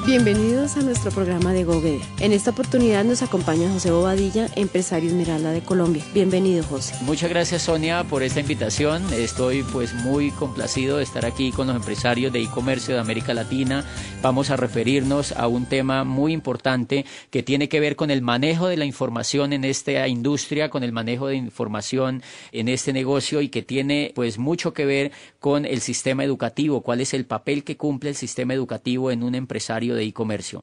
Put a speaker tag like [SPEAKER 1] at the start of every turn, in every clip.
[SPEAKER 1] Bienvenidos a nuestro programa de GoBedia. En esta oportunidad nos acompaña José Bobadilla, empresario Esmeralda de Colombia. Bienvenido, José.
[SPEAKER 2] Muchas gracias, Sonia, por esta invitación. Estoy muy complacido de estar aquí con los empresarios de e-comercio de América Latina. Vamos a referirnos a un tema muy importante que tiene que ver con el manejo de la información en esta industria, con el manejo de información en este negocio y que tiene mucho que ver con el sistema educativo, cuál es el papel que cumple el sistema educativo en un empresario de e-comercio.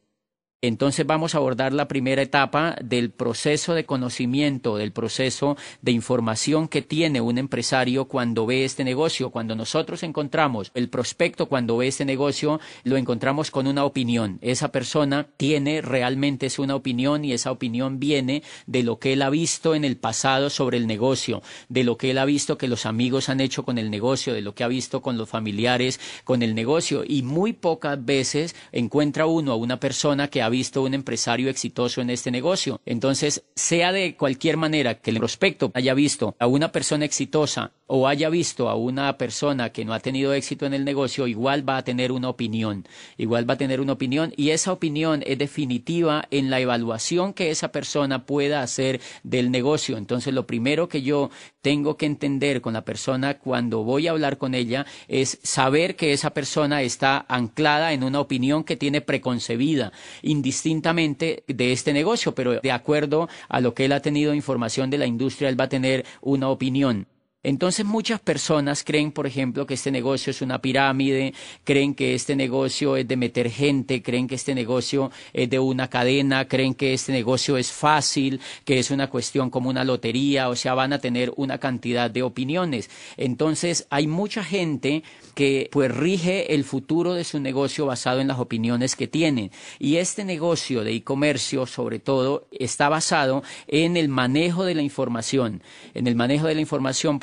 [SPEAKER 2] Entonces vamos a abordar la primera etapa del proceso de conocimiento, del proceso de información que tiene un empresario cuando ve este negocio. Cuando nosotros encontramos el prospecto, cuando ve este negocio, lo encontramos con una opinión. Esa persona tiene realmente una opinión y esa opinión viene de lo que él ha visto en el pasado sobre el negocio, de lo que él ha visto que los amigos han hecho con el negocio, de lo que ha visto con los familiares con el negocio. Y muy pocas veces encuentra uno a una persona que ha visto un empresario exitoso en este negocio. Entonces, sea de cualquier manera que el prospecto haya visto a una persona exitosa o haya visto a una persona que no ha tenido éxito en el negocio, igual va a tener una opinión. Igual va a tener una opinión y esa opinión es definitiva en la evaluación que esa persona pueda hacer del negocio. Entonces, lo primero que yo tengo que entender con la persona cuando voy a hablar con ella es saber que esa persona está anclada en una opinión que tiene preconcebida, indistintamente de este negocio, pero de acuerdo a lo que él ha tenido información de la industria, él va a tener una opinión. Entonces muchas personas creen, por ejemplo, que este negocio es una pirámide, creen que este negocio es de meter gente, creen que este negocio es de una cadena, creen que este negocio es fácil, que es una cuestión como una lotería, o sea, van a tener una cantidad de opiniones. Entonces hay mucha gente que rige el futuro de su negocio basado en las opiniones que tienen. Y este negocio de e-comercio, sobre todo, está basado en el manejo de la información,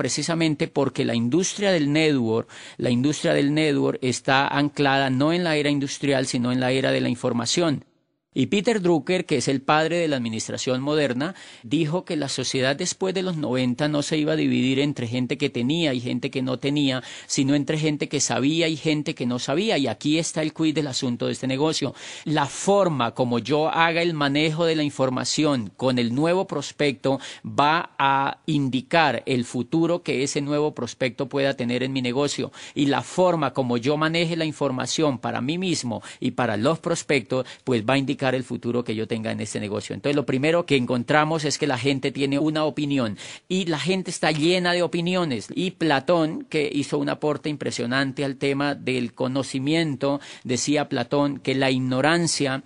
[SPEAKER 2] precisamente porque la industria del network está anclada no en la era industrial, sino en la era de la información. Y Peter Drucker, que es el padre de la administración moderna, dijo que la sociedad después de los 90 no se iba a dividir entre gente que tenía y gente que no tenía, sino entre gente que sabía y gente que no sabía. Y aquí está el quid del asunto de este negocio. La forma como yo haga el manejo de la información con el nuevo prospecto va a indicar el futuro que ese nuevo prospecto pueda tener en mi negocio. Y la forma como yo maneje la información para mí mismo y para los prospectos, va a indicar el futuro que yo tenga en este negocio. Entonces, lo primero que encontramos es que la gente tiene una opinión y la gente está llena de opiniones. Y Platón, que hizo un aporte impresionante al tema del conocimiento, decía Platón que la ignorancia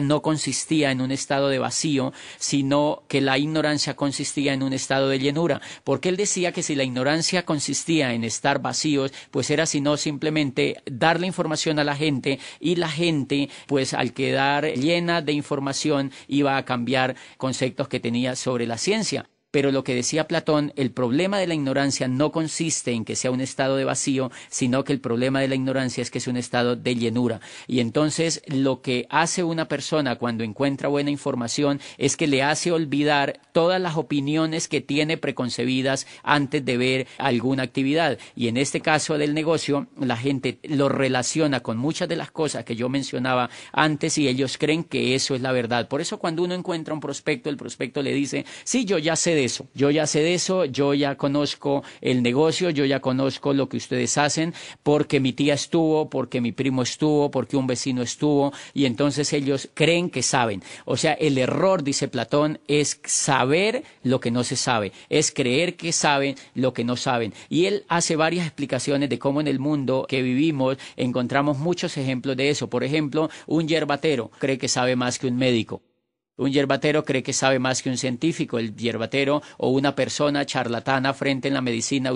[SPEAKER 2] no consistía en un estado de vacío, sino que la ignorancia consistía en un estado de llenura. Porque él decía que si la ignorancia consistía en estar vacíos, era sino simplemente dar la información a la gente y la gente, al quedar llena de información, iba a cambiar conceptos que tenía sobre la ciencia. Pero lo que decía Platón, el problema de la ignorancia no consiste en que sea un estado de vacío, sino que el problema de la ignorancia es que es un estado de llenura. Y entonces lo que hace una persona cuando encuentra buena información es que le hace olvidar todas las opiniones que tiene preconcebidas antes de ver alguna actividad. Y en este caso del negocio, la gente lo relaciona con muchas de las cosas que yo mencionaba antes y ellos creen que eso es la verdad. Por eso cuando uno encuentra un prospecto, el prospecto le dice, sí, yo ya sé de eso, yo ya conozco el negocio, yo ya conozco lo que ustedes hacen, porque mi tía estuvo, porque mi primo estuvo, porque un vecino estuvo, y entonces ellos creen que saben. O sea, el error, dice Platón, es saber lo que no se sabe, es creer que saben lo que no saben. Y él hace varias explicaciones de cómo en el mundo que vivimos encontramos muchos ejemplos de eso. Por ejemplo, un yerbatero cree que sabe más que un médico. Un yerbatero cree que sabe más que un científico. El yerbatero o una persona charlatana frente en la medicina,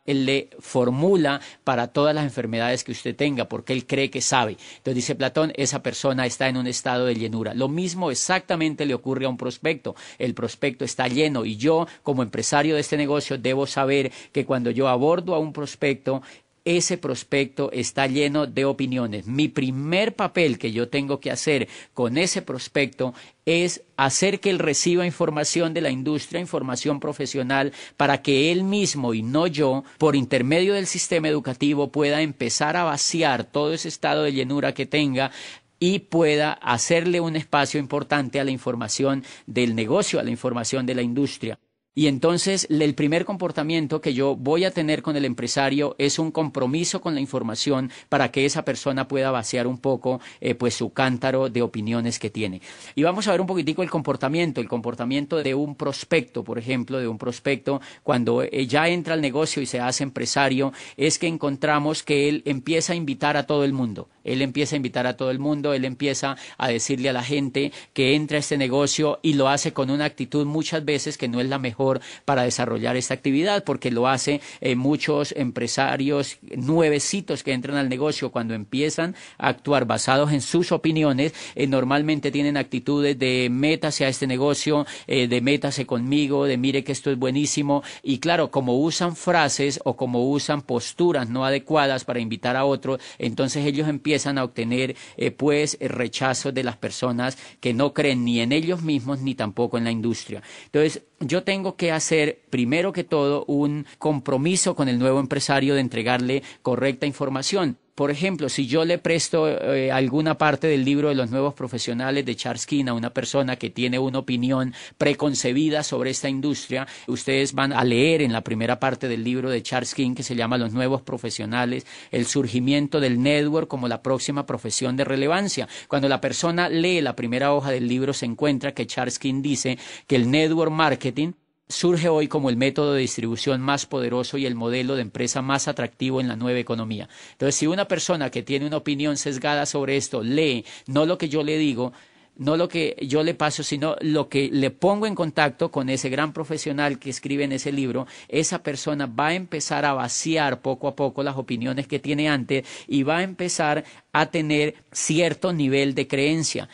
[SPEAKER 2] él le formula para todas las enfermedades que usted tenga, porque él cree que sabe. Entonces dice Platón, esa persona está en un estado de llenura. Lo mismo exactamente le ocurre a un prospecto. El prospecto está lleno y yo, como empresario de este negocio, debo saber que cuando yo abordo a un prospecto, ese prospecto está lleno de opiniones. Mi primer papel que yo tengo que hacer con ese prospecto es hacer que él reciba información de la industria, información profesional, para que él mismo y no yo, por intermedio del sistema educativo, pueda empezar a vaciar todo ese estado de llenura que tenga y pueda hacerle un espacio importante a la información del negocio, a la información de la industria. Y entonces el primer comportamiento que yo voy a tener con el empresario es un compromiso con la información para que esa persona pueda vaciar un poco pues su cántaro de opiniones que tiene. Y vamos a ver un poquitico el comportamiento de un prospecto, por ejemplo, de un prospecto cuando ya entra al negocio y se hace empresario, es que encontramos que él empieza a invitar a todo el mundo. Él empieza a decirle a la gente que entra a este negocio y lo hace con una actitud muchas veces que no es la mejor para desarrollar esta actividad, porque lo hace muchos empresarios nuevecitos que entran al negocio cuando empiezan a actuar basados en sus opiniones, normalmente tienen actitudes de métase a este negocio, de métase conmigo, de mire que esto es buenísimo, y claro, como usan frases o como usan posturas no adecuadas para invitar a otros, entonces ellos empiezan a obtener pues rechazo de las personas que no creen ni en ellos mismos ni tampoco en la industria. Entonces yo tengo que hacer primero que todo un compromiso con el nuevo empresario de entregarle correcta información. Por ejemplo, si yo le presto alguna parte del libro de los nuevos profesionales de Charles King a una persona que tiene una opinión preconcebida sobre esta industria, ustedes van a leer en la primera parte del libro de Charles King, que se llama Los nuevos profesionales, el surgimiento del network como la próxima profesión de relevancia. Cuando la persona lee la primera hoja del libro se encuentra que Charles King dice que el network marketing surge hoy como el método de distribución más poderoso y el modelo de empresa más atractivo en la nueva economía. Entonces, si una persona que tiene una opinión sesgada sobre esto lee no lo que yo le digo, no lo que yo le paso, sino lo que le pongo en contacto con ese gran profesional que escribe en ese libro, esa persona va a empezar a vaciar poco a poco las opiniones que tiene antes y va a empezar a tener cierto nivel de creencia.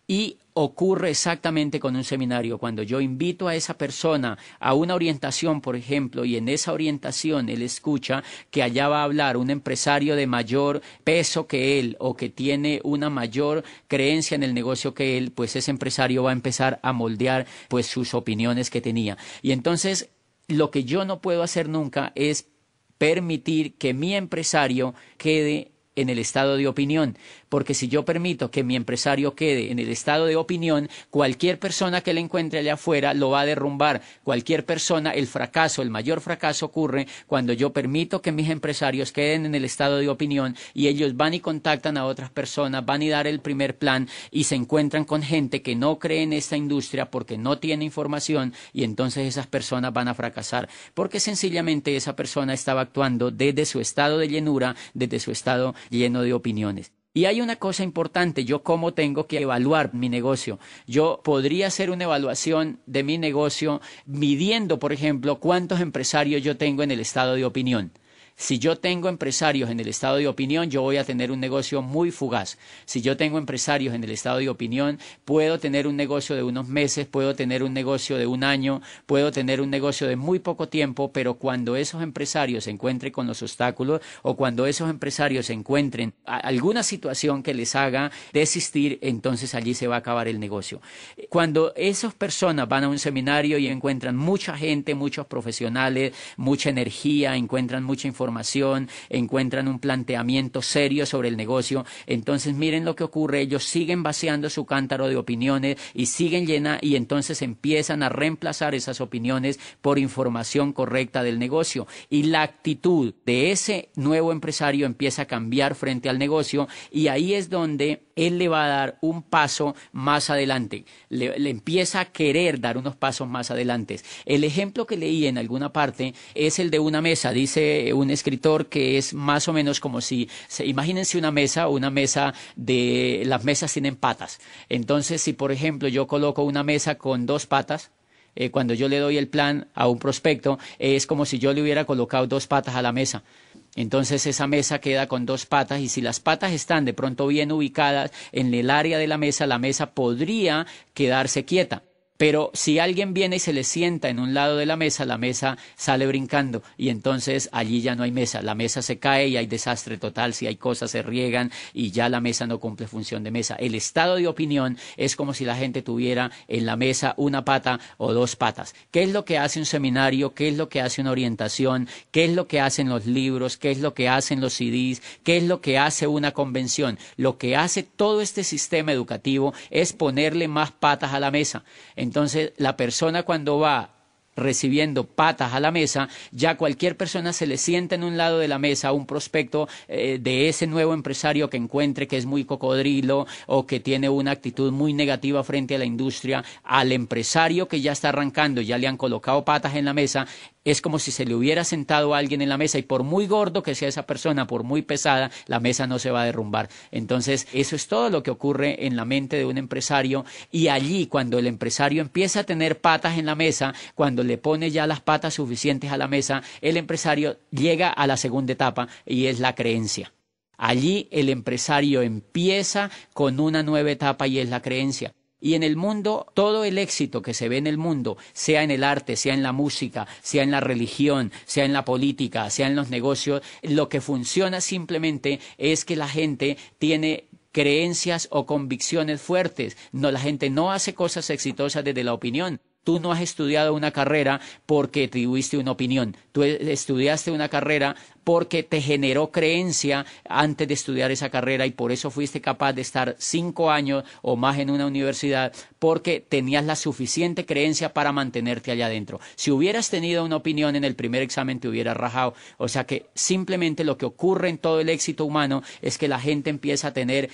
[SPEAKER 2] Y ocurre exactamente con un seminario. Cuando yo invito a esa persona a una orientación, por ejemplo, y en esa orientación él escucha que allá va a hablar un empresario de mayor peso que él o que tiene una mayor creencia en el negocio que él, pues ese empresario va a empezar a moldear pues sus opiniones que tenía. Y entonces lo que yo no puedo hacer nunca es permitir que mi empresario quede en el estado de opinión, porque si yo permito que mi empresario quede en el estado de opinión, cualquier persona que le encuentre allá afuera lo va a derrumbar. Cualquier persona, el mayor fracaso ocurre cuando yo permito que mis empresarios queden en el estado de opinión y ellos van y contactan a otras personas, van y dar el primer plan y se encuentran con gente que no cree en esta industria porque no tiene información y entonces esas personas van a fracasar, porque sencillamente esa persona estaba actuando desde su estado de llenura, desde su estado lleno de opiniones. Y hay una cosa importante, yo cómo tengo que evaluar mi negocio. Yo podría hacer una evaluación de mi negocio midiendo, por ejemplo, cuántos empresarios yo tengo en el estado de opinión. Si yo tengo empresarios en el estado de opinión, yo voy a tener un negocio muy fugaz. Si yo tengo empresarios en el estado de opinión, puedo tener un negocio de unos meses, puedo tener un negocio de un año, puedo tener un negocio de muy poco tiempo, pero cuando esos empresarios se encuentren con los obstáculos o cuando esos empresarios se encuentren alguna situación que les haga desistir, entonces allí se va a acabar el negocio. Cuando esas personas van a un seminario y encuentran mucha gente, muchos profesionales, mucha energía, encuentran mucha información, encuentran un planteamiento serio sobre el negocio, entonces miren lo que ocurre, ellos siguen vaciando su cántaro de opiniones y siguen y entonces empiezan a reemplazar esas opiniones por información correcta del negocio y la actitud de ese nuevo empresario empieza a cambiar frente al negocio y ahí es donde él le va a dar un paso más adelante, le empieza a querer dar unos pasos más adelante. El ejemplo que leí en alguna parte es el de una mesa, dice un escritor que es más o menos como si, imagínense una mesa las mesas tienen patas. Entonces, si por ejemplo yo coloco una mesa con dos patas, cuando yo le doy el plan a un prospecto, es como si yo le hubiera colocado dos patas a la mesa. Entonces esa mesa queda con dos patas y si las patas están de pronto bien ubicadas en el área de la mesa podría quedarse quieta. Pero si alguien viene y se le sienta en un lado de la mesa sale brincando y entonces allí ya no hay mesa. La mesa se cae y hay desastre total. Si hay cosas se riegan y ya la mesa no cumple función de mesa. El estado de opinión es como si la gente tuviera en la mesa una pata o dos patas. ¿Qué es lo que hace un seminario? ¿Qué es lo que hace una orientación? ¿Qué es lo que hacen los libros? ¿Qué es lo que hacen los CDs? ¿Qué es lo que hace una convención? Lo que hace todo este sistema educativo es ponerle más patas a la mesa. Entonces, la persona cuando va recibiendo patas a la mesa, ya cualquier persona se le sienta en un lado de la mesa, un prospecto de ese nuevo empresario que encuentre que es muy cocodrilo o que tiene una actitud muy negativa frente a la industria, al empresario que ya está arrancando, ya le han colocado patas en la mesa, es como si se le hubiera sentado a alguien en la mesa y por muy gordo que sea esa persona, por muy pesada, la mesa no se va a derrumbar. Entonces, eso es todo lo que ocurre en la mente de un empresario y allí cuando el empresario empieza a tener patas en la mesa, cuando le pone ya las patas suficientes a la mesa, el empresario llega a la segunda etapa y es la creencia. Allí el empresario empieza con una nueva etapa y es la creencia. Y en el mundo, todo el éxito que se ve en el mundo, sea en el arte, sea en la música, sea en la religión, sea en la política, sea en los negocios, lo que funciona simplemente es que la gente tiene creencias o convicciones fuertes. No, la gente no hace cosas exitosas desde la opinión. Tú no has estudiado una carrera porque tuviste una opinión. Tú estudiaste una carrera porque te generó creencia antes de estudiar esa carrera y por eso fuiste capaz de estar 5 años o más en una universidad porque tenías la suficiente creencia para mantenerte allá adentro. Si hubieras tenido una opinión en el primer examen te hubieras rajado. O sea que simplemente lo que ocurre en todo el éxito humano es que la gente empieza a tener...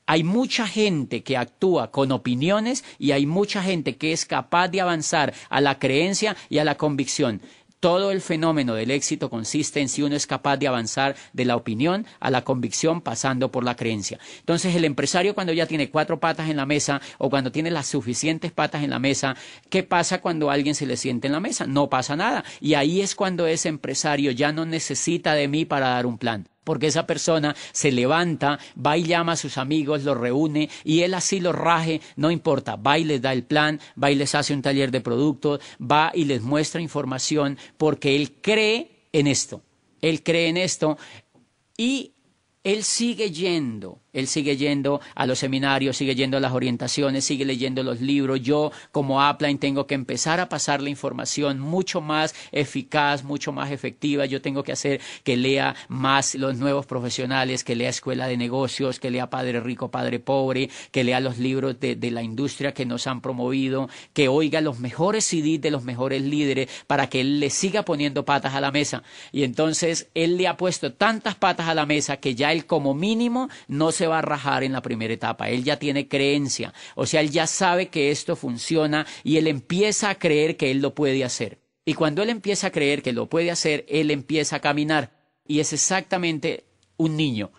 [SPEAKER 2] Hay mucha gente que actúa con opiniones y hay mucha gente que es capaz de avanzar a la creencia y a la convicción. Todo el fenómeno del éxito consiste en si uno es capaz de avanzar de la opinión a la convicción pasando por la creencia. Entonces el empresario cuando ya tiene 4 patas en la mesa o cuando tiene las suficientes patas en la mesa, ¿qué pasa cuando alguien se le siente en la mesa? No pasa nada. Y ahí es cuando ese empresario ya no necesita de mí para dar un plan. Porque esa persona se levanta, va y llama a sus amigos, los reúne y él así los raje, no importa, va y les da el plan, va y les hace un taller de productos, va y les muestra información porque él cree en esto y él sigue yendo a los seminarios, sigue yendo a las orientaciones, sigue leyendo los libros. Yo, como upline, tengo que empezar a pasar la información mucho más eficaz, mucho más efectiva. Yo tengo que hacer que lea más los nuevos profesionales, que lea Escuela de Negocios, que lea Padre Rico, Padre Pobre, que lea los libros de la industria que nos han promovido, que oiga los mejores CDs de los mejores líderes para que él le siga poniendo patas a la mesa. Y entonces él le ha puesto tantas patas a la mesa que ya él como mínimo no se va a rajar en la primera etapa. Él ya tiene creencia, o sea, él ya sabe que esto funciona y él empieza a creer que él lo puede hacer. Y cuando él empieza a creer que lo puede hacer, él empieza a caminar. Y es exactamente un niño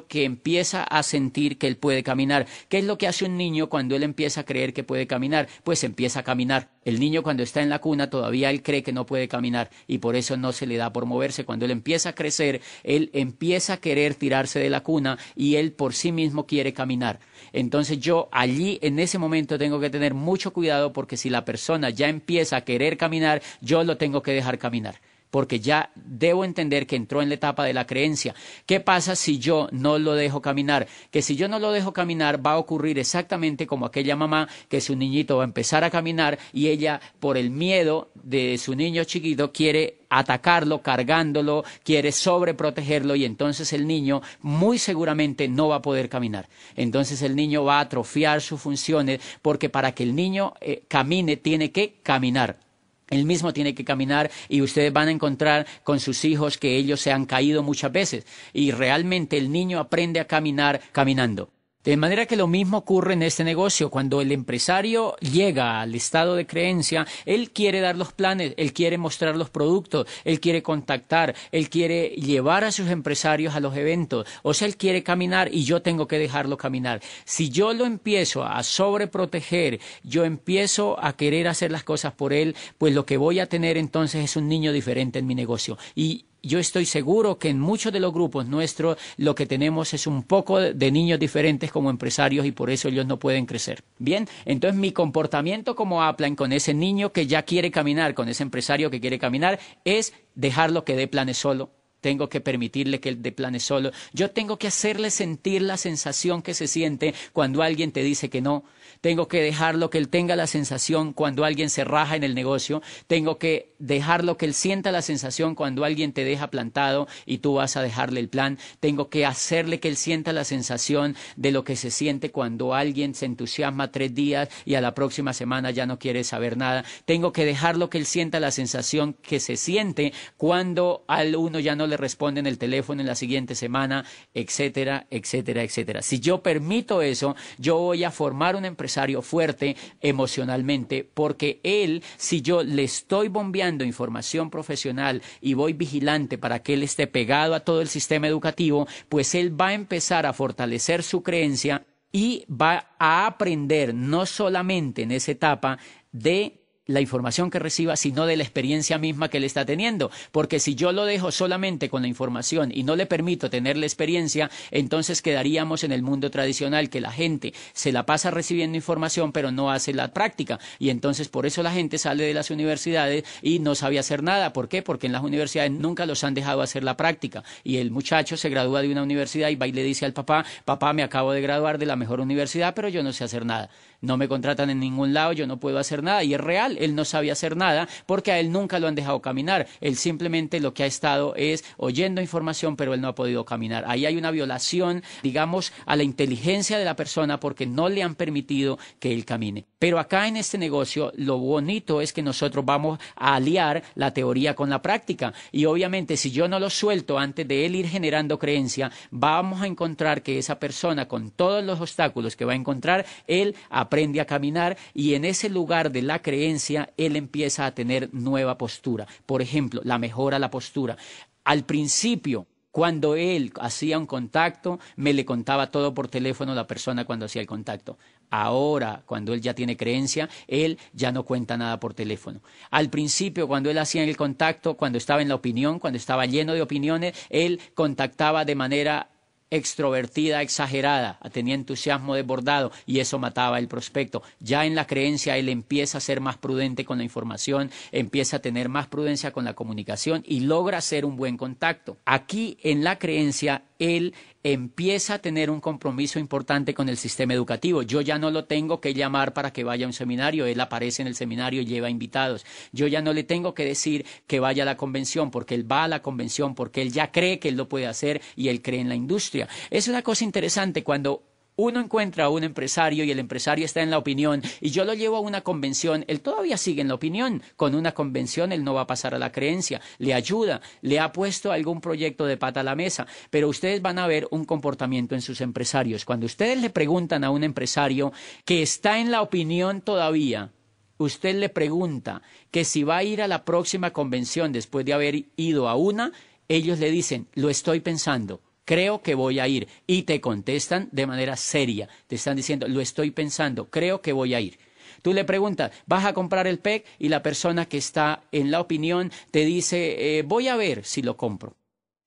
[SPEAKER 2] que empieza a sentir que él puede caminar. ¿Qué es lo que hace un niño cuando él empieza a creer que puede caminar? Pues empieza a caminar. El niño cuando está en la cuna todavía él cree que no puede caminar y por eso no se le da por moverse. Cuando él empieza a crecer, él empieza a querer tirarse de la cuna y él por sí mismo quiere caminar. Entonces yo allí en ese momento tengo que tener mucho cuidado porque si la persona ya empieza a querer caminar, yo lo tengo que dejar caminar. Porque ya debo entender que entró en la etapa de la creencia. ¿Qué pasa si yo no lo dejo caminar? Que si yo no lo dejo caminar va a ocurrir exactamente como aquella mamá que su niñito va a empezar a caminar y ella por el miedo de su niño chiquito quiere atacarlo, cargándolo, quiere sobreprotegerlo y entonces el niño muy seguramente no va a poder caminar. Entonces el niño va a atrofiar sus funciones porque para que el niño camine tiene que caminar. Él mismo tiene que caminar y ustedes van a encontrar con sus hijos que ellos se han caído muchas veces y realmente el niño aprende a caminar caminando. De manera que lo mismo ocurre en este negocio. Cuando el empresario llega al estado de creencia, él quiere dar los planes, él quiere mostrar los productos, él quiere contactar, él quiere llevar a sus empresarios a los eventos. O sea, él quiere caminar y yo tengo que dejarlo caminar. Si yo lo empiezo a sobreproteger, yo empiezo a querer hacer las cosas por él, pues lo que voy a tener entonces es un niño diferente en mi negocio. Y Yo estoy seguro que en muchos de los grupos nuestros lo que tenemos es un poco de niños diferentes como empresarios y por eso ellos no pueden crecer. Bien, entonces mi comportamiento como upline con ese niño que ya quiere caminar, con ese empresario que quiere caminar, es dejarlo que dé planes solo. Tengo que permitirle que él dé planes solo. Yo tengo que hacerle sentir la sensación que se siente cuando alguien te dice que no. Tengo que dejarlo que él tenga la sensación cuando alguien se raja en el negocio. Tengo que dejarlo que él sienta la sensación cuando alguien te deja plantado y tú vas a dejarle el plan. Tengo que hacerle que él sienta la sensación de lo que se siente cuando alguien se entusiasma 3 días y a la próxima semana ya no quiere saber nada. Tengo que dejarlo que él sienta la sensación que se siente cuando al uno ya no le responden el teléfono en la siguiente semana, etcétera, etcétera, etcétera. Si yo permito eso, yo voy a formar un empresario fuerte emocionalmente, porque él, si yo le estoy bombeando información profesional y voy vigilante para que él esté pegado a todo el sistema educativo, pues él va a empezar a fortalecer su creencia y va a aprender no solamente en esa etapa de la información que reciba, sino de la experiencia misma que él está teniendo. Porque si yo lo dejo solamente con la información y no le permito tener la experiencia, entonces quedaríamos en el mundo tradicional, que la gente se la pasa recibiendo información pero no hace la práctica. Y entonces por eso la gente sale de las universidades y no sabe hacer nada. ¿Por qué? Porque en las universidades nunca los han dejado hacer la práctica. Y el muchacho se gradúa de una universidad y va y le dice al papá: papá, me acabo de graduar de la mejor universidad, pero yo no sé hacer nada. No me contratan en ningún lado, yo no puedo hacer nada. Y es real, él no sabe hacer nada porque a él nunca lo han dejado caminar. Él simplemente lo que ha estado es oyendo información, pero él no ha podido caminar. Ahí hay una violación, digamos, a la inteligencia de la persona porque no le han permitido que él camine. Pero acá en este negocio lo bonito es que nosotros vamos a aliar la teoría con la práctica. Y obviamente si yo no lo suelto antes de él ir generando creencia, vamos a encontrar que esa persona, con todos los obstáculos que va a encontrar, él aprende a caminar y en ese lugar de la creencia él empieza a tener nueva postura. Por ejemplo, la mejora la postura. Al principio, cuando él hacía un contacto, me le contaba todo por teléfono la persona cuando hacía el contacto. Ahora, cuando él ya tiene creencia, él ya no cuenta nada por teléfono. Al principio, cuando él hacía el contacto, cuando estaba en la opinión, cuando estaba lleno de opiniones, él contactaba de manera extrovertida, exagerada, tenía entusiasmo desbordado y eso mataba el prospecto. Ya en la creencia él empieza a ser más prudente con la información, empieza a tener más prudencia con la comunicación y logra hacer un buen contacto. Aquí en la creencia él empieza a tener un compromiso importante con el sistema educativo. Yo ya no lo tengo que llamar para que vaya a un seminario, él aparece en el seminario y lleva invitados. Yo ya no le tengo que decir que vaya a la convención, porque él va a la convención, porque él ya cree que él lo puede hacer y él cree en la industria. Es una cosa interesante cuando uno encuentra a un empresario y el empresario está en la opinión y yo lo llevo a una convención, él todavía sigue en la opinión. Con una convención él no va a pasar a la creencia, le ayuda, le ha puesto algún proyecto de pata a la mesa, pero ustedes van a ver un comportamiento en sus empresarios. Cuando ustedes le preguntan a un empresario que está en la opinión todavía, usted le pregunta que si va a ir a la próxima convención después de haber ido a una, ellos le dicen: lo estoy pensando. Creo que voy a ir. Y te contestan de manera seria. Te están diciendo: lo estoy pensando, creo que voy a ir. Tú le preguntas: ¿vas a comprar el PEC? Y la persona que está en la opinión te dice: voy a ver si lo compro.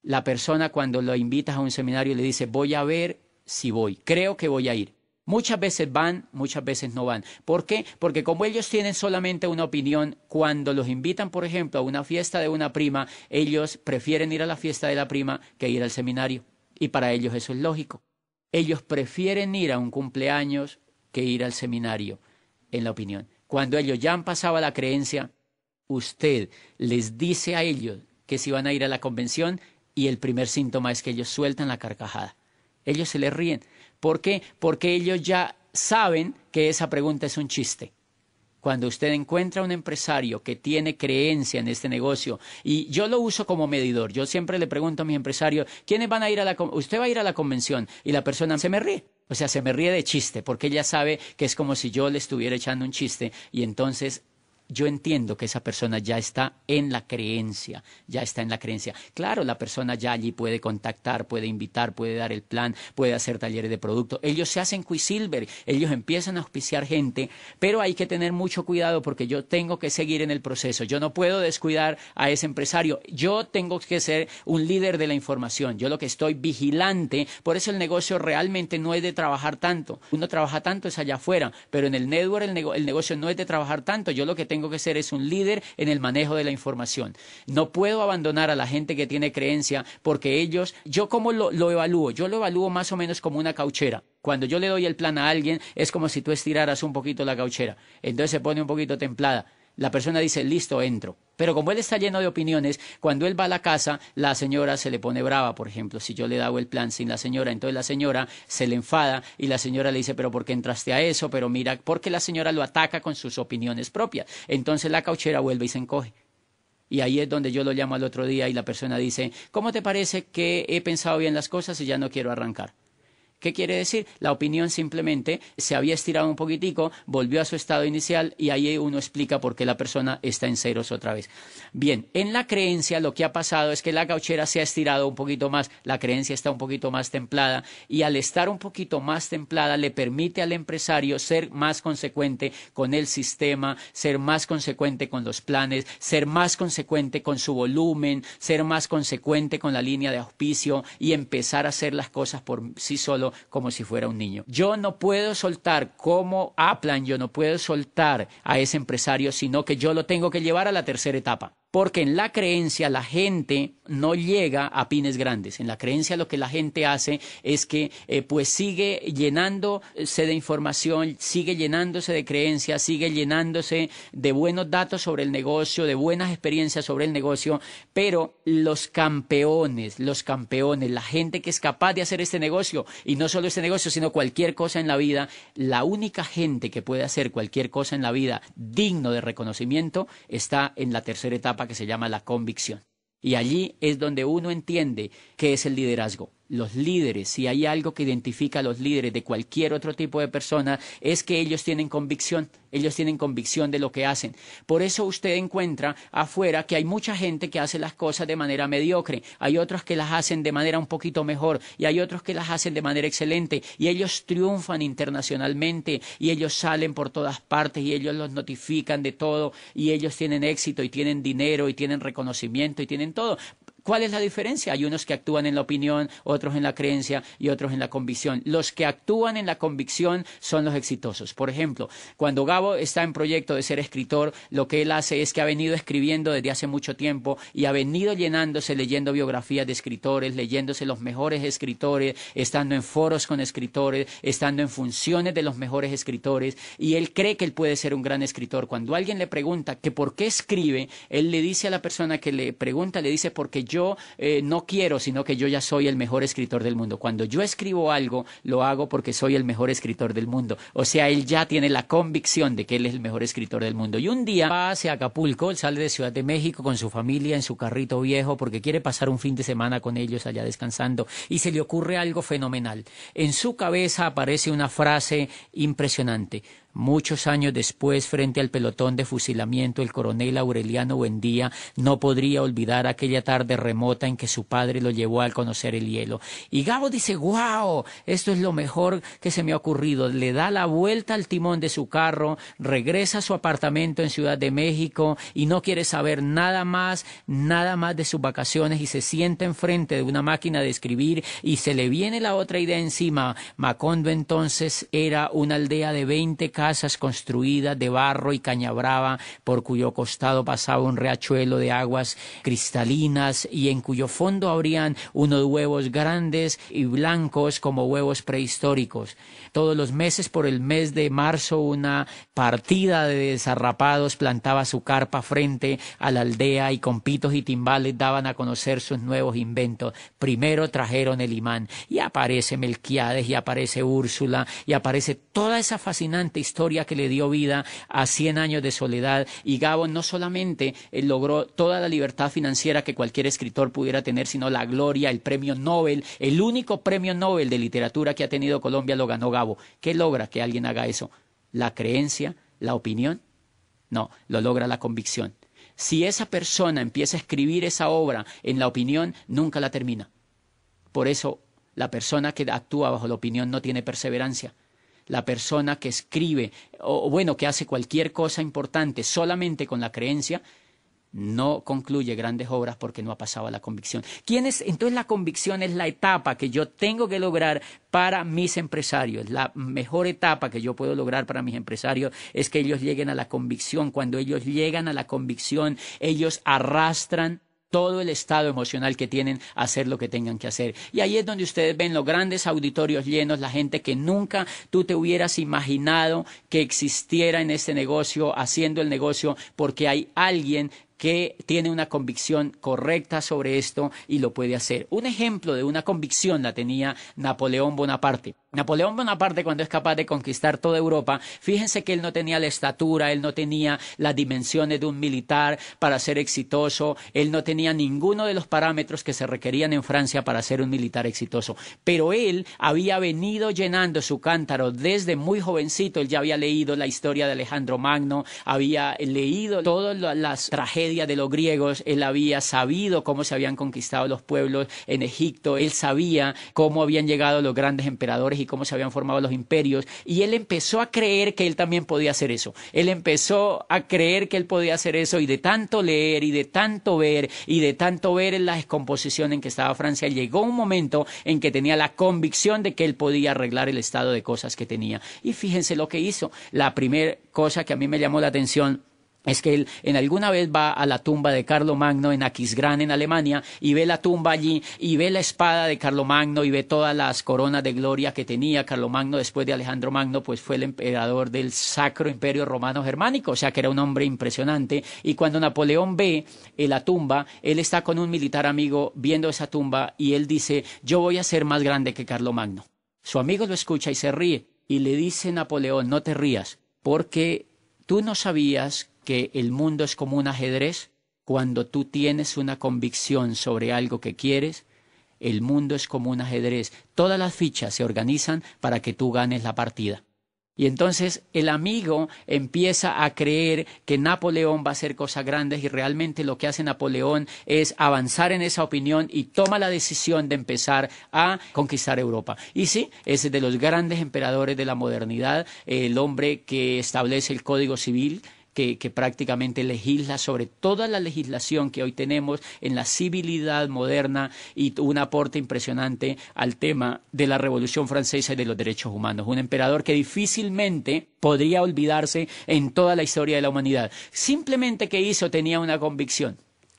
[SPEAKER 2] La persona, cuando lo invitas a un seminario, le dice: voy a ver si voy, creo que voy a ir. Muchas veces van, muchas veces no van. ¿Por qué? Porque como ellos tienen solamente una opinión, cuando los invitan, por ejemplo, a una fiesta de una prima, ellos prefieren ir a la fiesta de la prima que ir al seminario. Y para ellos eso es lógico. Ellos prefieren ir a un cumpleaños que ir al seminario, en la opinión. Cuando ellos ya han pasado a la creencia, usted les dice a ellos que si van a ir a la convención y el primer síntoma es que ellos sueltan la carcajada. Ellos se les ríen. ¿Por qué? Porque ellos ya saben que esa pregunta es un chiste. Cuando usted encuentra un empresario que tiene creencia en este negocio, y yo lo uso como medidor, yo siempre le pregunto a mis empresarios: ¿quiénes van a ir a la convención? Usted va a ir a la convención, y la persona se me ríe. O sea, se me ríe de chiste, porque ella sabe que es como si yo le estuviera echando un chiste, y entonces yo entiendo que esa persona ya está en la creencia, ya está en la creencia. Claro, la persona ya allí puede contactar, puede invitar, puede dar el plan, puede hacer talleres de producto. Ellos se hacen Quicksilver, ellos empiezan a auspiciar gente, pero hay que tener mucho cuidado porque yo tengo que seguir en el proceso. Yo no puedo descuidar a ese empresario. Yo tengo que ser un líder de la información. Yo lo que estoy vigilante, por eso el negocio realmente no es de trabajar tanto. Uno trabaja tanto es allá afuera, pero en el network el negocio no es de trabajar tanto. Yo lo que tengo que ser es un líder en el manejo de la información. No puedo abandonar a la gente que tiene creencia porque ellos, yo cómo lo evalúo, yo lo evalúo más o menos como una cauchera. Cuando yo le doy el plan a alguien es como si tú estiraras un poquito la cauchera, entonces se pone un poquito templada. La persona dice, listo, entro. Pero como él está lleno de opiniones, cuando él va a la casa, la señora se le pone brava, por ejemplo. Si yo le hago el plan sin la señora, entonces la señora se le enfada y la señora le dice, pero ¿por qué entraste a eso? Pero mira, porque la señora lo ataca con sus opiniones propias. Entonces la cauchera vuelve y se encoge. Y ahí es donde yo lo llamo al otro día y la persona dice, ¿cómo te parece que he pensado bien las cosas y ya no quiero arrancar? ¿Qué quiere decir? La opinión simplemente se había estirado un poquitico, volvió a su estado inicial y ahí uno explica por qué la persona está en ceros otra vez. Bien, en la creencia lo que ha pasado es que la cauchera se ha estirado un poquito más, la creencia está un poquito más templada y al estar un poquito más templada le permite al empresario ser más consecuente con el sistema, ser más consecuente con los planes, ser más consecuente con su volumen, ser más consecuente con la línea de auspicio y empezar a hacer las cosas por sí solo como si fuera un niño. Yo no puedo soltar como Aplan, yo no puedo soltar a ese empresario, sino que yo lo tengo que llevar a la tercera etapa. Porque en la creencia la gente no llega a pines grandes. En la creencia lo que la gente hace es que pues sigue llenándose de información, sigue llenándose de creencias, sigue llenándose de buenos datos sobre el negocio, de buenas experiencias sobre el negocio, pero los campeones, la gente que es capaz de hacer este negocio, y no solo este negocio, sino cualquier cosa en la vida, la única gente que puede hacer cualquier cosa en la vida digno de reconocimiento está en la tercera etapa que se llama la convicción. Y allí es donde uno entiende qué es el liderazgo. Los líderes, si hay algo que identifica a los líderes de cualquier otro tipo de persona, es que ellos tienen convicción de lo que hacen. Por eso usted encuentra afuera que hay mucha gente que hace las cosas de manera mediocre, hay otros que las hacen de manera un poquito mejor y hay otros que las hacen de manera excelente y ellos triunfan internacionalmente y ellos salen por todas partes y ellos los notifican de todo y ellos tienen éxito y tienen dinero y tienen reconocimiento y tienen todo. ¿Cuál es la diferencia? Hay unos que actúan en la opinión, otros en la creencia y otros en la convicción. Los que actúan en la convicción son los exitosos. Por ejemplo, cuando Gabo está en proyecto de ser escritor, lo que él hace es que ha venido escribiendo desde hace mucho tiempo y ha venido llenándose, leyendo biografías de escritores, leyéndose los mejores escritores, estando en foros con escritores, estando en funciones de los mejores escritores y él cree que él puede ser un gran escritor. Cuando alguien le pregunta que por qué escribe, él le dice a la persona que le pregunta, le dice porque yo no quiero, sino que yo ya soy el mejor escritor del mundo. Cuando yo escribo algo, lo hago porque soy el mejor escritor del mundo. O sea, él ya tiene la convicción de que él es el mejor escritor del mundo. Y un día va hacia Acapulco, él sale de Ciudad de México con su familia en su carrito viejo porque quiere pasar un fin de semana con ellos allá descansando y se le ocurre algo fenomenal. En su cabeza aparece una frase impresionante. Muchos años después, frente al pelotón de fusilamiento, el coronel Aureliano Buendía no podría olvidar aquella tarde remota en que su padre lo llevó a conocer el hielo. Y Gabo dice, ¡guau! Esto es lo mejor que se me ha ocurrido. Le da la vuelta al timón de su carro, regresa a su apartamento en Ciudad de México y no quiere saber nada más de sus vacaciones y se sienta enfrente de una máquina de escribir y se le viene la otra idea encima. Macondo entonces era una aldea de 20 casas construidas de barro y caña brava, por cuyo costado pasaba un riachuelo de aguas cristalinas y en cuyo fondo habrían unos huevos grandes y blancos como huevos prehistóricos. Todos los meses, por el mes de marzo, una partida de desarrapados plantaba su carpa frente a la aldea y con pitos y timbales daban a conocer sus nuevos inventos. Primero trajeron el imán y aparece Melquiades y aparece Úrsula y aparece toda esa fascinante historia que le dio vida a 100 años de soledad. Y Gabo no solamente logró toda la libertad financiera que cualquier escritor pudiera tener, sino la gloria, el premio Nobel, el único premio Nobel de literatura que ha tenido Colombia lo ganó Gabo. ¿Qué logra que alguien haga eso? La creencia, la opinión. No, lo logra la convicción. Si esa persona empieza a escribir esa obra en la opinión, nunca la termina. Por eso, la persona que actúa bajo la opinión no tiene perseverancia. La persona que escribe, que hace cualquier cosa importante solamente con la creencia, no concluye grandes obras porque no ha pasado a la convicción. Entonces la convicción es la etapa que yo tengo que lograr para mis empresarios. La mejor etapa que yo puedo lograr para mis empresarios es que ellos lleguen a la convicción. Cuando ellos llegan a la convicción, ellos arrastran todo el estado emocional que tienen a hacer lo que tengan que hacer. Y ahí es donde ustedes ven los grandes auditorios llenos, la gente que nunca tú te hubieras imaginado que existiera en este negocio, haciendo el negocio, porque hay alguien que tiene una convicción correcta sobre esto y lo puede hacer. Un ejemplo de una convicción la tenía Napoleón Bonaparte. Napoleón Bonaparte, cuando es capaz de conquistar toda Europa, fíjense que él no tenía la estatura, él no tenía las dimensiones de un militar para ser exitoso, él no tenía ninguno de los parámetros que se requerían en Francia para ser un militar exitoso. Pero él había venido llenando su cántaro desde muy jovencito. Él ya había leído la historia de Alejandro Magno, había leído todas las tragedias de los griegos, él había sabido cómo se habían conquistado los pueblos en Egipto, él sabía cómo habían llegado los grandes emperadores y cómo se habían formado los imperios, y él empezó a creer que él también podía hacer eso. Él empezó a creer que él podía hacer eso, y de tanto leer y de tanto ver en la descomposición en que estaba Francia, llegó un momento en que tenía la convicción de que él podía arreglar el estado de cosas que tenía. Y fíjense lo que hizo. La primera cosa que a mí me llamó la atención es que él en alguna vez va a la tumba de Carlomagno en Aquisgrán, en Alemania, y ve la tumba allí, y ve la espada de Carlomagno, y ve todas las coronas de gloria que tenía. Carlomagno, después de Alejandro Magno, pues fue el emperador del Sacro Imperio Romano Germánico, o sea que era un hombre impresionante. Y cuando Napoleón ve la tumba, él está con un militar amigo viendo esa tumba, y él dice: yo voy a ser más grande que Carlomagno. Su amigo lo escucha y se ríe, y le dice Napoleón: no te rías, porque tú no sabías que el mundo es como un ajedrez. Cuando tú tienes una convicción sobre algo que quieres, el mundo es como un ajedrez. Todas las fichas se organizan para que tú ganes la partida. Y entonces el amigo empieza a creer que Napoleón va a hacer cosas grandes, y realmente lo que hace Napoleón es avanzar en esa opinión y toma la decisión de empezar a conquistar Europa. Y sí, es de los grandes emperadores de la modernidad, el hombre que establece el Código Civil, que prácticamente legisla sobre toda la legislación que hoy tenemos en la civilidad moderna, y un aporte impresionante al tema de la Revolución Francesa y de los derechos humanos. Un emperador que difícilmente podría olvidarse en toda la historia de la humanidad. Simplemente que hizo, tenía una convicción.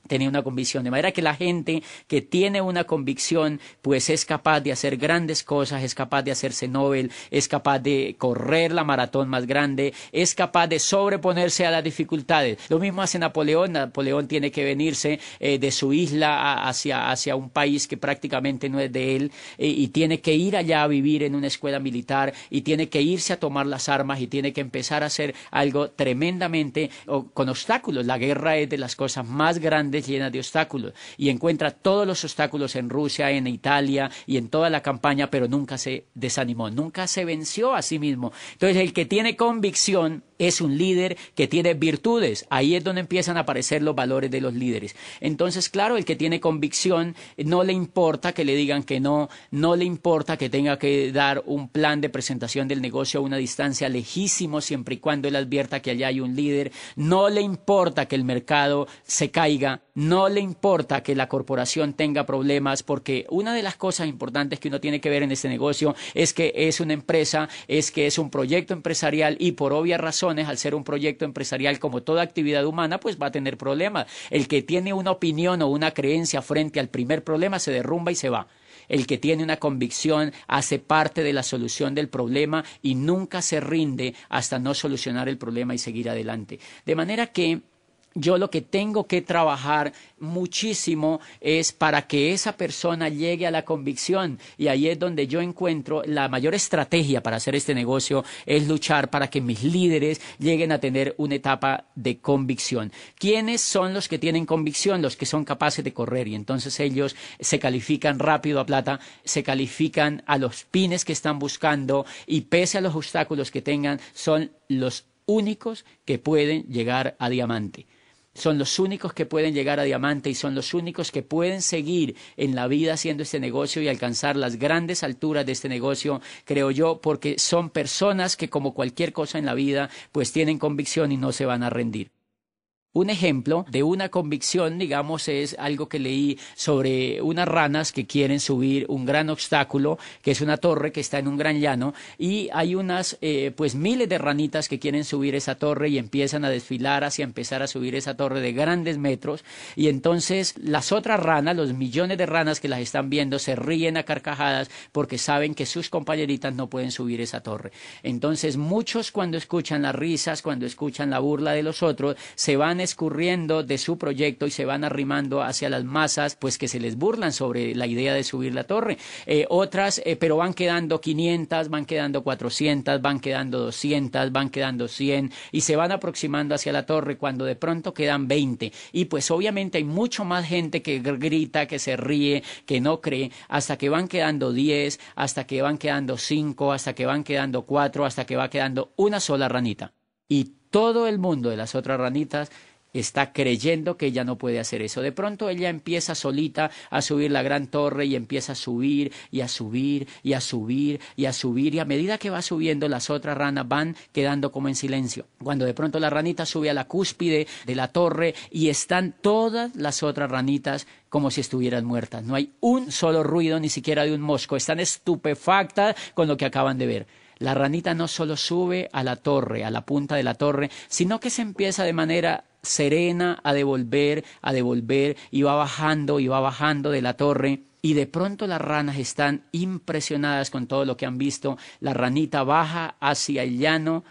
[SPEAKER 2] De manera que la gente que tiene una convicción, pues es capaz de hacer grandes cosas, es capaz de hacerse Nobel, es capaz de correr la maratón más grande, es capaz de sobreponerse a las dificultades. Lo mismo hace Napoleón. Napoleón tiene que venirse de su isla hacia un país que prácticamente no es de él, y tiene que ir allá a vivir en una escuela militar, y tiene que irse a tomar las armas, y tiene que empezar a hacer algo tremendamente con obstáculos. La guerra es de las cosas más grandes, llenas de obstáculos, y encuentra todos los obstáculos en Rusia, en Italia y en toda la campaña, pero nunca se desanimó, nunca se venció a sí mismo. Entonces el que tiene convicción es un líder que tiene virtudes. Ahí es donde empiezan a aparecer los valores de los líderes. Entonces, claro, el que tiene convicción no le importa que le digan que no, no le importa que tenga que dar un plan de presentación del negocio a una distancia lejísimo, siempre y cuando él advierta que allá hay un líder. No le importa que el mercado se caiga, no le importa que la corporación tenga problemas, porque una de las cosas importantes que uno tiene que ver en este negocio es que es una empresa, es que es un proyecto empresarial, y por obvias razones, al ser un proyecto empresarial, como toda actividad humana, pues va a tener problemas. El que tiene una opinión o una creencia frente al primer problema se derrumba y se va. El que tiene una convicción hace parte de la solución del problema y nunca se rinde hasta no solucionar el problema y seguir adelante. De manera que yo lo que tengo que trabajar muchísimo es para que esa persona llegue a la convicción, y ahí es donde yo encuentro la mayor estrategia para hacer este negocio, es luchar para que mis líderes lleguen a tener una etapa de convicción. ¿Quiénes son los que tienen convicción? Los que son capaces de correr, y entonces ellos se califican rápido a plata, se califican a los pines que están buscando, y pese a los obstáculos que tengan, son los únicos que pueden llegar a diamante. Son los únicos que pueden llegar a diamante y son los únicos que pueden seguir en la vida haciendo este negocio y alcanzar las grandes alturas de este negocio, creo yo, porque son personas que, como cualquier cosa en la vida, pues tienen convicción y no se van a rendir. Un ejemplo de una convicción, digamos, es algo que leí sobre unas ranas que quieren subir un gran obstáculo, que es una torre que está en un gran llano, y hay unas, pues miles de ranitas que quieren subir esa torre y empiezan a desfilar hacia empezar a subir esa torre de grandes metros, y entonces las otras ranas, los millones de ranas que las están viendo, se ríen a carcajadas porque saben que sus compañeritas no pueden subir esa torre. Entonces muchos, cuando escuchan las risas, cuando escuchan la burla de los otros, se van escurriendo de su proyecto y se van arrimando hacia las masas, pues que se les burlan sobre la idea de subir la torre. Pero van quedando 500, van quedando 400, van quedando 200, van quedando 100 y se van aproximando hacia la torre cuando de pronto quedan 20. Y pues obviamente hay mucho más gente que grita, que se ríe, que no cree, hasta que van quedando 10, hasta que van quedando 5, hasta que van quedando 4, hasta que va quedando una sola ranita. Y todo el mundo de las otras ranitas está creyendo que ella no puede hacer eso. De pronto ella empieza solita a subir la gran torre y empieza a subir y a subir y a subir y a subir, y a medida que va subiendo las otras ranas van quedando como en silencio. Cuando de pronto la ranita sube a la cúspide de la torre y están todas las otras ranitas como si estuvieran muertas. No hay un solo ruido, ni siquiera de un mosco. Están estupefactas con lo que acaban de ver. La ranita no solo sube a la torre, a la punta de la torre, sino que se empieza de manera serena a devolver, y va bajando de la torre. Y de pronto las ranas están impresionadas con todo lo que han visto. La ranita baja hacia el llano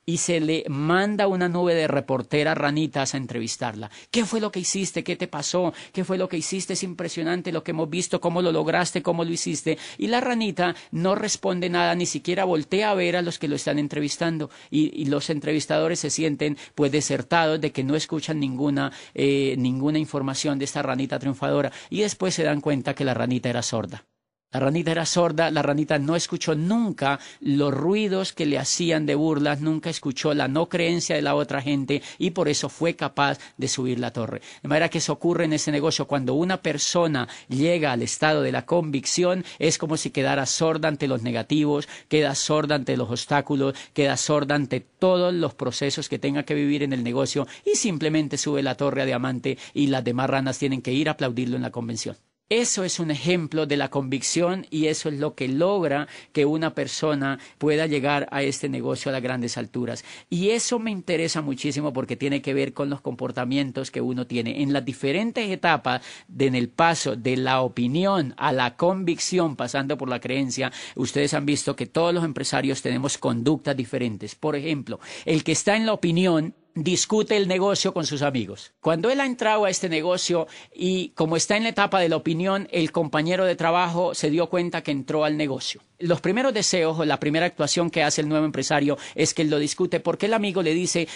[SPEAKER 2] y se le manda una nube de reporteras ranitas a entrevistarla. ¿Qué fue lo que hiciste? ¿Qué te pasó? ¿Qué fue lo que hiciste? Es impresionante lo que hemos visto, cómo lo lograste, cómo lo hiciste. Y la ranita no responde nada, ni siquiera voltea a ver a los que lo están entrevistando. Y los entrevistadores se sienten pues desertados de que no escuchan ninguna información de esta ranita triunfadora. Y después se dan cuenta que la ranita era sorda. La ranita era sorda, la ranita no escuchó nunca los ruidos que le hacían de burlas, nunca escuchó la no creencia de la otra gente y por eso fue capaz de subir la torre. De manera que eso ocurre en ese negocio. Cuando una persona llega al estado de la convicción, es como si quedara sorda ante los negativos, queda sorda ante los obstáculos, queda sorda ante todos los procesos que tenga que vivir en el negocio y simplemente sube la torre a diamante y las demás ranas tienen que ir a aplaudirlo en la convención. Eso es un ejemplo de la convicción y eso es lo que logra que una persona pueda llegar a este negocio a las grandes alturas. Y eso me interesa muchísimo porque tiene que ver con los comportamientos que uno tiene. En las diferentes etapas en el paso de la opinión a la convicción, pasando por la creencia, ustedes han visto que todos los empresarios tenemos conductas diferentes. Por ejemplo, el que está en la opinión discute el negocio con sus amigos. Cuando él ha entrado a este negocio y como está en la etapa de la opinión, el compañero de trabajo se dio cuenta que entró al negocio. Los primeros deseos o la primera actuación que hace el nuevo empresario es que él lo discute porque el amigo le dice,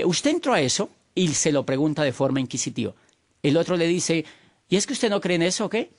[SPEAKER 2] ¿usted entró a eso? Y se lo pregunta de forma inquisitiva. El otro le dice, ¿y es que usted no cree en eso o qué?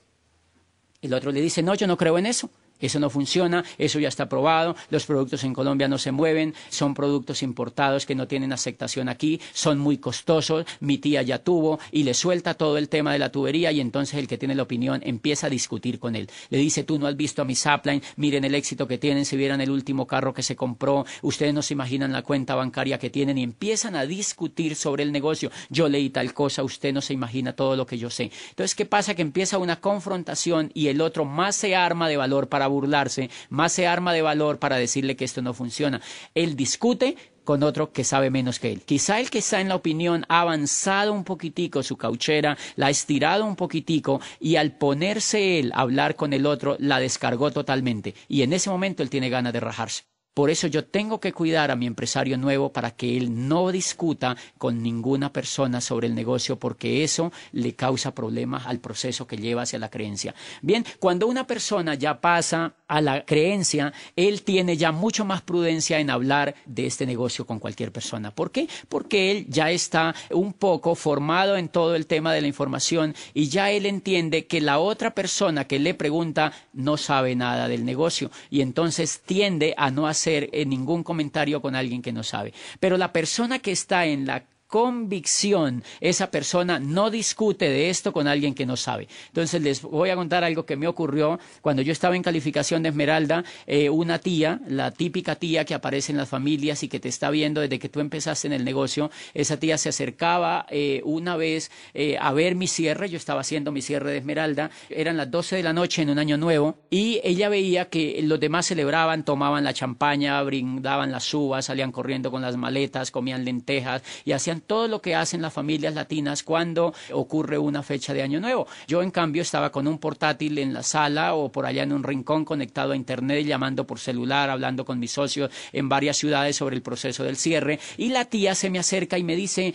[SPEAKER 2] El otro le dice, no, yo no creo en eso. Eso no funciona, eso ya está probado, los productos en Colombia no se mueven, son productos importados que no tienen aceptación aquí, son muy costosos, mi tía ya tuvo y le suelta todo el tema de la tubería y entonces el que tiene la opinión empieza a discutir con él. Le dice, tú no has visto a mi Sapline, miren el éxito que tienen, si vieran el último carro que se compró, ustedes no se imaginan la cuenta bancaria que tienen y empiezan a discutir sobre el negocio. Yo leí tal cosa, usted no se imagina todo lo que yo sé. Entonces, ¿qué pasa? Que empieza una confrontación y el otro más se arma de valor para burlarse, más se arma de valor para decirle que esto no funciona. Él discute con otro que sabe menos que él. Quizá el que está en la opinión ha avanzado un poquitico su cauchera, la ha estirado un poquitico y al ponerse él a hablar con el otro la descargó totalmente y en ese momento él tiene ganas de rajarse. Por eso yo tengo que cuidar a mi empresario nuevo para que él no discuta con ninguna persona sobre el negocio porque eso le causa problemas al proceso que lleva hacia la creencia. Bien, cuando una persona ya pasa a la creencia, él tiene ya mucho más prudencia en hablar de este negocio con cualquier persona. ¿Por qué? Porque él ya está un poco formado en todo el tema de la información y ya él entiende que la otra persona que le pregunta no sabe nada del negocio y entonces tiende a no hacer hacer ningún comentario con alguien que no sabe. Pero la persona que está en la convicción, esa persona no discute de esto con alguien que no sabe. Entonces les voy a contar algo que me ocurrió cuando yo estaba en calificación de Esmeralda. Una tía, la típica tía que aparece en las familias y que te está viendo desde que tú empezaste en el negocio, esa tía se acercaba una vez a ver mi cierre. Yo estaba haciendo mi cierre de Esmeralda, eran las 12 de la noche en un año nuevo, y ella veía que los demás celebraban, tomaban la champaña, brindaban las uvas, salían corriendo con las maletas, comían lentejas y hacían todo lo que hacen las familias latinas cuando ocurre una fecha de Año Nuevo. Yo, en cambio, estaba con un portátil en la sala o por allá en un rincón conectado a internet, llamando por celular, hablando con mis socios en varias ciudades sobre el proceso del cierre, y la tía se me acerca y me dice,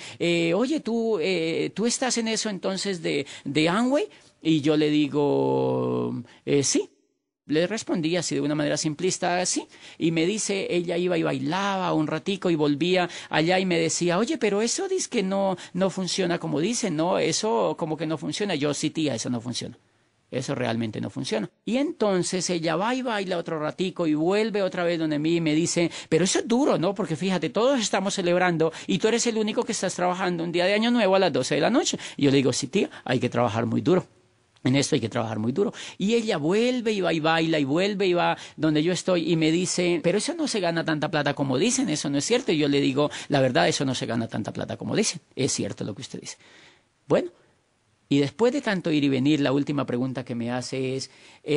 [SPEAKER 2] oye, ¿tú estás en eso entonces de Amway? Y yo le digo, sí. Le respondí así de una manera simplista, sí, y me dice, ella iba y bailaba un ratico y volvía allá y me decía, oye, pero eso dice que no funciona como dicen, ¿no? Eso como que no funciona. Yo, sí, tía, eso no funciona. Eso realmente no funciona. Y entonces ella va y baila otro ratico y vuelve otra vez donde mí y me dice, pero eso es duro, ¿no? Porque fíjate, todos estamos celebrando y tú eres el único que estás trabajando un día de Año Nuevo a las 12 de la noche. Y yo le digo, sí, tía, hay que trabajar muy duro. En esto hay que trabajar muy duro. Y ella vuelve y va y baila y vuelve y va donde yo estoy y me dice, pero eso no se gana tanta plata como dicen, eso no es cierto. Y yo le digo, la verdad, eso no se gana tanta plata como dicen. Es cierto lo que usted dice. Bueno, y después de tanto ir y venir, la última pregunta que me hace es,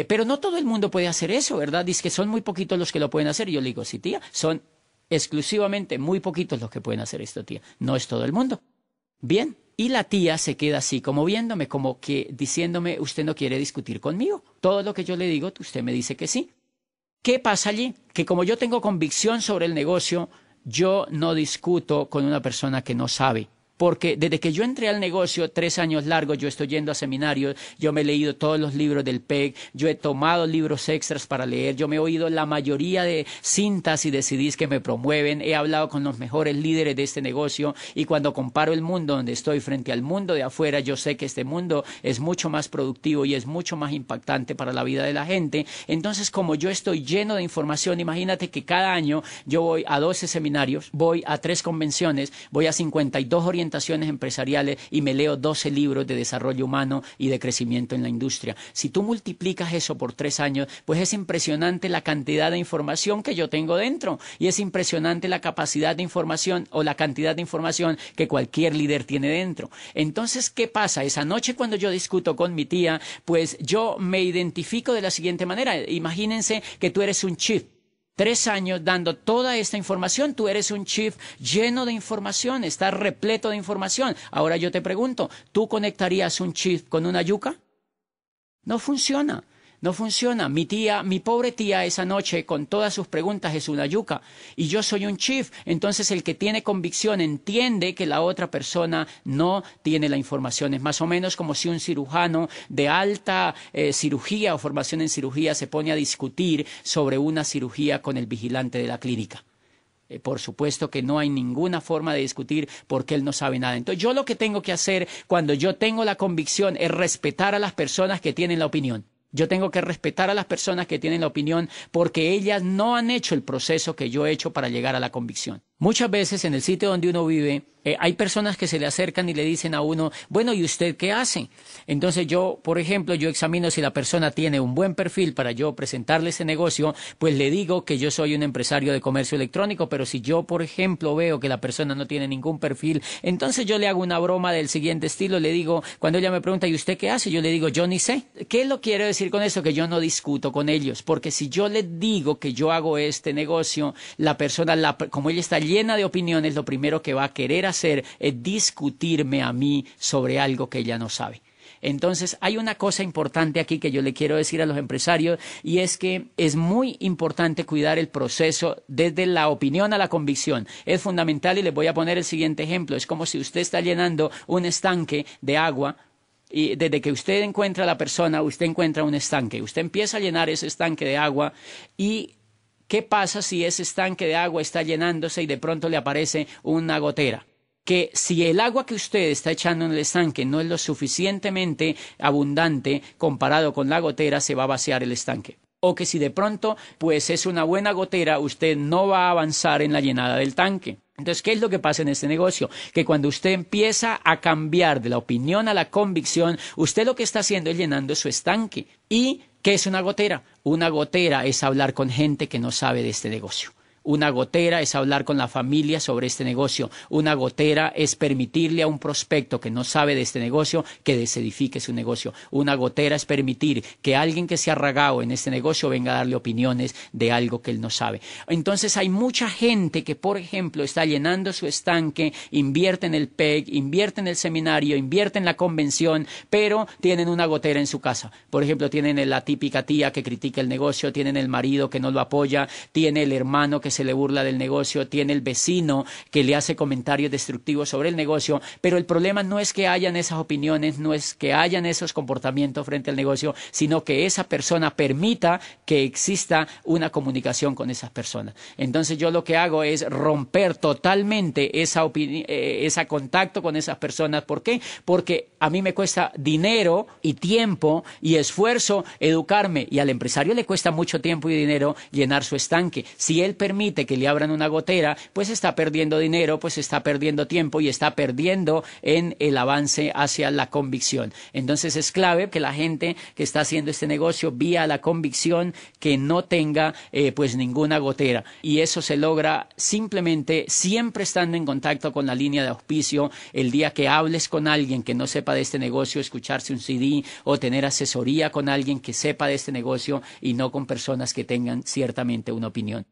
[SPEAKER 2] pero no todo el mundo puede hacer eso, ¿verdad? Dice que son muy poquitos los que lo pueden hacer. Y yo le digo, sí, tía, son exclusivamente muy poquitos los que pueden hacer esto, tía. No es todo el mundo. Bien. Y la tía se queda así como viéndome, como que diciéndome, usted no quiere discutir conmigo. Todo lo que yo le digo, usted me dice que sí. ¿Qué pasa allí? Que como yo tengo convicción sobre el negocio, yo no discuto con una persona que no sabe. Porque desde que yo entré al negocio, 3 años largos, yo estoy yendo a seminarios, yo me he leído todos los libros del PEG, yo he tomado libros extras para leer, yo me he oído la mayoría de cintas y de CDs que me promueven, he hablado con los mejores líderes de este negocio, y cuando comparo el mundo donde estoy frente al mundo de afuera, yo sé que este mundo es mucho más productivo y es mucho más impactante para la vida de la gente. Entonces, como yo estoy lleno de información, imagínate que cada año yo voy a 12 seminarios, voy a 3 convenciones, voy a 52 orientaciones empresariales y me leo 12 libros de desarrollo humano y de crecimiento en la industria. Si tú multiplicas eso por 3 años, pues es impresionante la cantidad de información que yo tengo dentro, y es impresionante la capacidad de información o la cantidad de información que cualquier líder tiene dentro. Entonces, ¿qué pasa? Esa noche cuando yo discuto con mi tía, pues yo me identifico de la siguiente manera. Imagínense que tú eres un chief. 3 años dando toda esta información, tú eres un chief lleno de información, estás repleto de información. Ahora yo te pregunto, ¿tú conectarías un chief con una yuca? No funciona. No funciona. Mi pobre tía esa noche con todas sus preguntas es una yuca y yo soy un chief. Entonces el que tiene convicción entiende que la otra persona no tiene la información. Es más o menos como si un cirujano de alta cirugía o formación en cirugía se pone a discutir sobre una cirugía con el vigilante de la clínica. Por supuesto que no hay ninguna forma de discutir porque él no sabe nada. Entonces yo lo que tengo que hacer cuando yo tengo la convicción es respetar a las personas que tienen la opinión. Yo tengo que respetar a las personas que tienen la opinión porque ellas no han hecho el proceso que yo he hecho para llegar a la convicción. Muchas veces en el sitio donde uno vive hay personas que se le acercan y le dicen a uno, bueno, ¿y usted qué hace? Entonces yo, por ejemplo, yo examino si la persona tiene un buen perfil para yo presentarle ese negocio, pues le digo que yo soy un empresario de comercio electrónico, pero si yo, por ejemplo, veo que la persona no tiene ningún perfil, entonces yo le hago una broma del siguiente estilo, le digo, cuando ella me pregunta, ¿y usted qué hace? Yo le digo, yo ni sé. ¿Qué lo quiero decir con eso? Que yo no discuto con ellos, porque si yo les digo que yo hago este negocio, la persona, como ella está llena de opiniones, lo primero que va a querer hacer es discutirme a mí sobre algo que ella no sabe. Entonces, hay una cosa importante aquí que yo le quiero decir a los empresarios, y es que es muy importante cuidar el proceso desde la opinión a la convicción. Es fundamental, y les voy a poner el siguiente ejemplo. Es como si usted está llenando un estanque de agua, y desde que usted encuentra a la persona, usted encuentra un estanque. Usted empieza a llenar ese estanque de agua, y ¿qué pasa si ese estanque de agua está llenándose y de pronto le aparece una gotera? Que si el agua que usted está echando en el estanque no es lo suficientemente abundante comparado con la gotera, se va a vaciar el estanque. o que si de pronto pues es una buena gotera, usted no va a avanzar en la llenada del tanque. Entonces, ¿qué es lo que pasa en este negocio? Que cuando usted empieza a cambiar de la opinión a la convicción, usted lo que está haciendo es llenando su estanque. ¿Y qué es una gotera? Una gotera es hablar con gente que no sabe de este negocio. Una gotera es hablar con la familia sobre este negocio. Una gotera es permitirle a un prospecto que no sabe de este negocio que desedifique su negocio. Una gotera es permitir que alguien que se ha ragado en este negocio venga a darle opiniones de algo que él no sabe. Entonces hay mucha gente que, por ejemplo, está llenando su estanque, invierte en el PEG, invierte en el seminario, invierte en la convención, pero tienen una gotera en su casa. Por ejemplo, tienen la típica tía que critica el negocio, tienen el marido que no lo apoya, tiene el hermano que se le burla del negocio, tiene el vecino que le hace comentarios destructivos sobre el negocio, pero el problema no es que hayan esas opiniones, no es que hayan esos comportamientos frente al negocio, sino que esa persona permita que exista una comunicación con esas personas. Entonces yo lo que hago es romper totalmente ese contacto con esas personas. ¿Por qué? Porque a mí me cuesta dinero y tiempo y esfuerzo educarme, y al empresario le cuesta mucho tiempo y dinero llenar su estanque. Si él permite que le abran una gotera, pues está perdiendo dinero, pues está perdiendo tiempo y está perdiendo en el avance hacia la convicción. Entonces es clave que la gente que está haciendo este negocio vía la convicción que no tenga pues ninguna gotera, y eso se logra simplemente siempre estando en contacto con la línea de auspicio. El día que hables con alguien que no sepa de este negocio, escucharse un CD o tener asesoría con alguien que sepa de este negocio y no con personas que tengan ciertamente una opinión.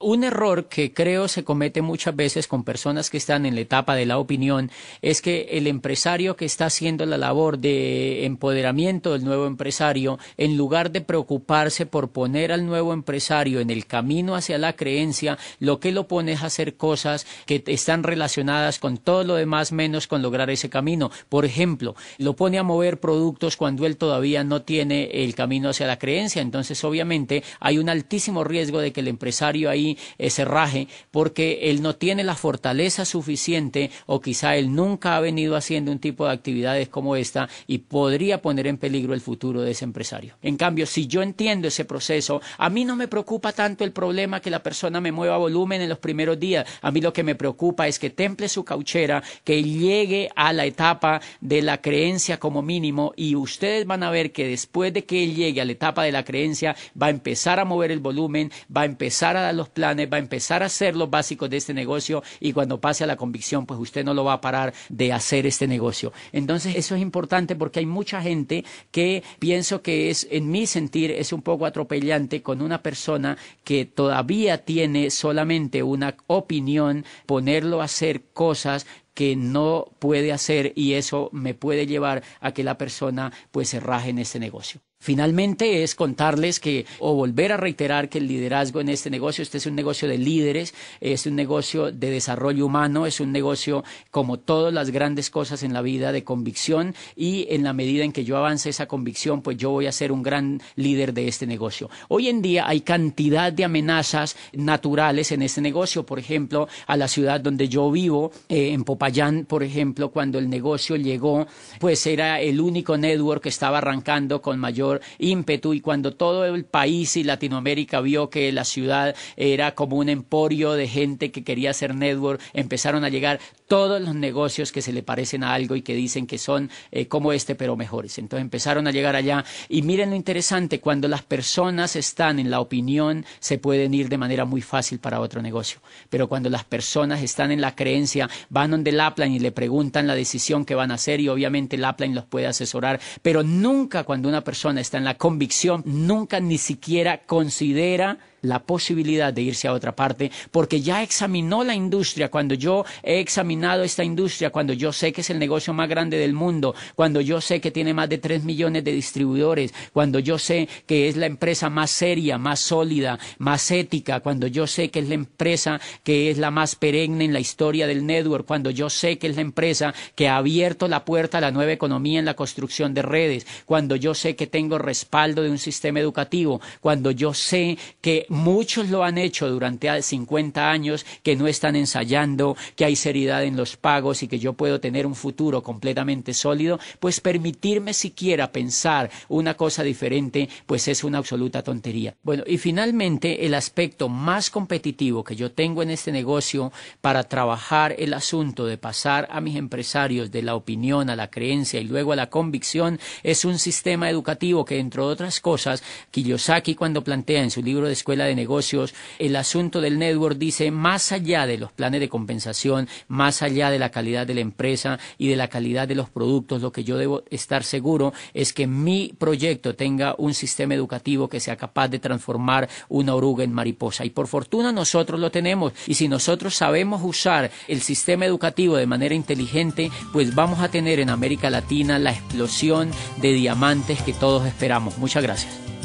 [SPEAKER 2] Un error que creo se comete muchas veces con personas que están en la etapa de la opinión es que el empresario que está haciendo la labor de empoderamiento del nuevo empresario, en lugar de preocuparse por poner al nuevo empresario en el camino hacia la creencia, lo que lo pone es a hacer cosas que están relacionadas con todo lo demás menos con lograr ese camino. Por ejemplo, lo pone a mover productos cuando él todavía no tiene el camino hacia la creencia. Entonces, obviamente, hay un altísimo riesgo de que el empresario ahí se raje porque él no tiene la fortaleza suficiente, o quizá él nunca ha venido haciendo un tipo de actividades como esta, y podría poner en peligro el futuro de ese empresario. En cambio, si yo entiendo ese proceso, a mí no me preocupa tanto el problema que la persona me mueva volumen en los primeros días. A mí lo que me preocupa es que temple su cauchera, que llegue a la etapa de la creencia como mínimo, y ustedes van a ver que después de que él llegue a la etapa de la creencia va a empezar a mover el volumen, va a empezar a dar los planes, va a empezar a hacer los básicos de este negocio, y cuando pase a la convicción, pues usted no lo va a parar de hacer este negocio. Entonces eso es importante porque hay mucha gente que pienso que es, en mi sentir, es un poco atropellante con una persona que todavía tiene solamente una opinión, ponerlo a hacer cosas que no puede hacer, y eso me puede llevar a que la persona pues se raje en este negocio. Finalmente es contarles que, o volver a reiterar que el liderazgo en este negocio, este es un negocio de líderes, es un negocio de desarrollo humano, es un negocio, como todas las grandes cosas en la vida, de convicción, y en la medida en que yo avance esa convicción, pues yo voy a ser un gran líder de este negocio. Hoy en día hay cantidad de amenazas naturales en este negocio. Por ejemplo, a la ciudad donde yo vivo, en Popayán, por ejemplo, cuando el negocio llegó, pues era el único network que estaba arrancando con mayor ímpetu, y cuando todo el país y Latinoamérica vio que la ciudad era como un emporio de gente que quería hacer network, empezaron a llegar todos los negocios que se le parecen a algo y que dicen que son como este pero mejores. Entonces empezaron a llegar allá, y miren lo interesante: cuando las personas están en la opinión se pueden ir de manera muy fácil para otro negocio, pero cuando las personas están en la creencia, van donde el upline y le preguntan la decisión que van a hacer, y obviamente el upline los puede asesorar, pero nunca, cuando una persona está en la convicción, nunca ni siquiera considera la posibilidad de irse a otra parte, porque ya examinó la industria. Cuando yo he examinado esta industria, cuando yo sé que es el negocio más grande del mundo, cuando yo sé que tiene más de 3 millones de distribuidores, cuando yo sé que es la empresa más seria, más sólida, más ética, cuando yo sé que es la empresa que es la más perenne en la historia del network, cuando yo sé que es la empresa que ha abierto la puerta a la nueva economía en la construcción de redes, cuando yo sé que tengo respaldo de un sistema educativo, cuando yo sé que muchos lo han hecho durante 50 años, que no están ensayando, que hay seriedad en los pagos y que yo puedo tener un futuro completamente sólido, pues permitirme siquiera pensar una cosa diferente, pues es una absoluta tontería. Bueno, y finalmente el aspecto más competitivo que yo tengo en este negocio para trabajar el asunto de pasar a mis empresarios de la opinión a la creencia y luego a la convicción es un sistema educativo que, entre otras cosas, Kiyosaki, cuando plantea en su libro de Escuela de Negocios el asunto del network, dice: más allá de los planes de compensación, más allá de la calidad de la empresa y de la calidad de los productos, lo que yo debo estar seguro es que mi proyecto tenga un sistema educativo que sea capaz de transformar una oruga en mariposa. Y por fortuna nosotros lo tenemos, y si nosotros sabemos usar el sistema educativo de manera inteligente, pues vamos a tener en América Latina la explosión de diamantes que todos esperamos. Muchas gracias.